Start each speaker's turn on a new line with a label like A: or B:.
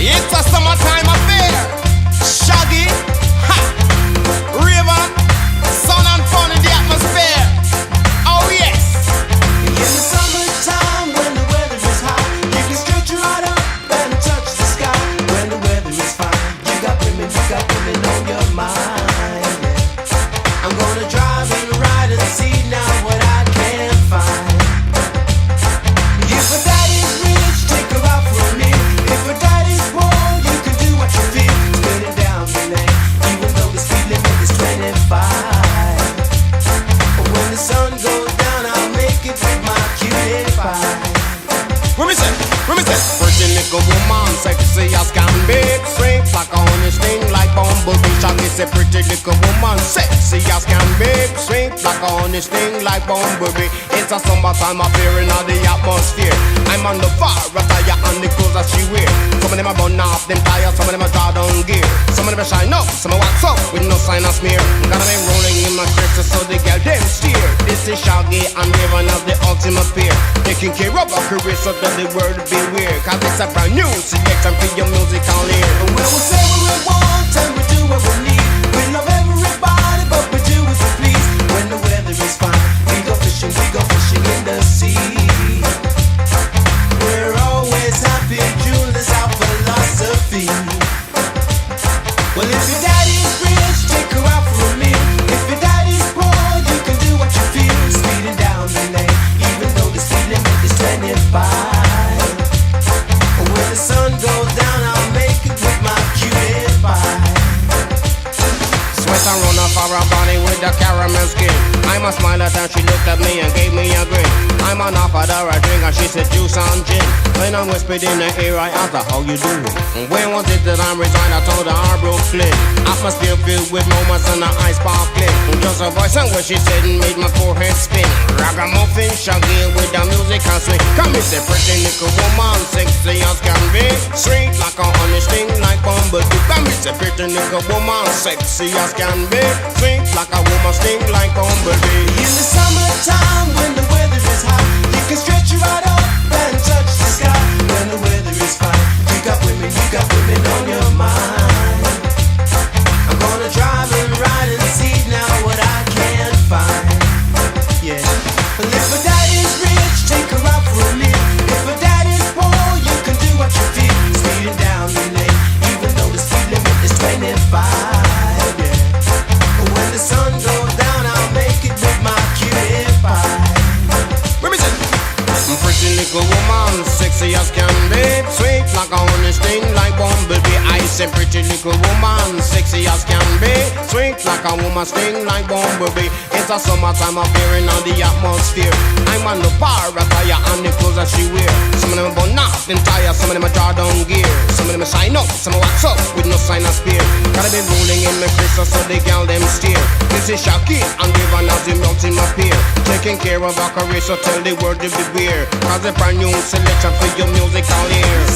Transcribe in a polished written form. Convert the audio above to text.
A: It's a summertime affair. Shaggy, ha, river, sun and fun in the atmosphere. Oh yes.
B: In the summertime when the weather is hot, you can stretch right up and touch the sky. When the weather is fine, you got women on your mind. I'm gonna drive and ride and see now what I can find. If a daddy's rich, take her out for a meal. If a daddy's poor, you can do what you feel. Spinning down the lane, even though the speed limit is 25. When the sun goes down, I'll make it with my cutie pie.
A: What me say? Pretty little woman, sexy as can be. Straight like a honey sting, like bumblebee. Shaggy say pretty little woman, sexy as can be. Straight like a honey sting, like bumblebee. It's a summertime affair in the atmosphere. I'm on the far attire and the clothes that she wear. Some of them are burn off them tires, some of them are draw down gear. Some of them are shine up, some are wax up with no sign of smear. Gotta be rolling in my crystal so the girl them steer. This is Shaggy and Raven of the ultimate pair. Taking care of a career so that the world beware. Cause it's a brand new selection for your musical ear.
B: And when we say what we want and we do what we need, we love everybody but we do as we please. When the weather is fine, we go fishing in the sea. We're always happy, June is our philosophy. Well, if your daddy's rich, take her out for a meal. If your daddy's poor, you can do what you feel. Speeding down the lane, even though the speed limit is 25. When the sun goes down, I'll make it with my cutie pie.
A: Sweat and run off her body with the caramel skin. I'm a smile at her, she looked at me and gave me a grin. I'm an offered her a drink and she said juice and gin. When I whispered in her ear, I asked her, how you doing? And when was it that I resigned? I told her I Brooklyn. Atmosphere filled with moments and her eyes sparkling. Just a voice and what she said made my forehead spin. Ragamuffin, Shaggy with the music and swing. Come and say pretty little woman, sexy as can be. Sweet like a honey sting, like bumblebee. Come and say pretty little woman, sexy as can be. Sweet like a woman sting, like bumblebee.
B: In the summertime when the weather is hot, you can stretch right up and touch the sky. When the weather is fine, you got women on your mind. I'm gonna drive and ride and see now what I can find. Yeah. Well, if a daddy's rich, take her out for a meal. If a daddy's poor, you can do what you feel. Speeding down the lane, even though the speed limit is 25. Yeah. But when the sun goes down, I'll make it with my cutie pie.
A: Pretty little woman, sexy as can be. Sweet like a honey sting, like bumblebee. I say pretty little woman, sexy as can be. Sweet like a woman sting, like bumblebee. It's a summertime appearing on the atmosphere. I'm on the bar attire and the clothes that she wear. Some of them are burn off them tires, some of them are draw down gear. Some of them are shine up, some are wax up with no sign of spear. Gotta be rolling in my crystal so the girl them steer. This is Shaggy and Raven as the ultimate pair. Taking care of our career so tell the world to beware. Cause a brand new selection for your musical ears.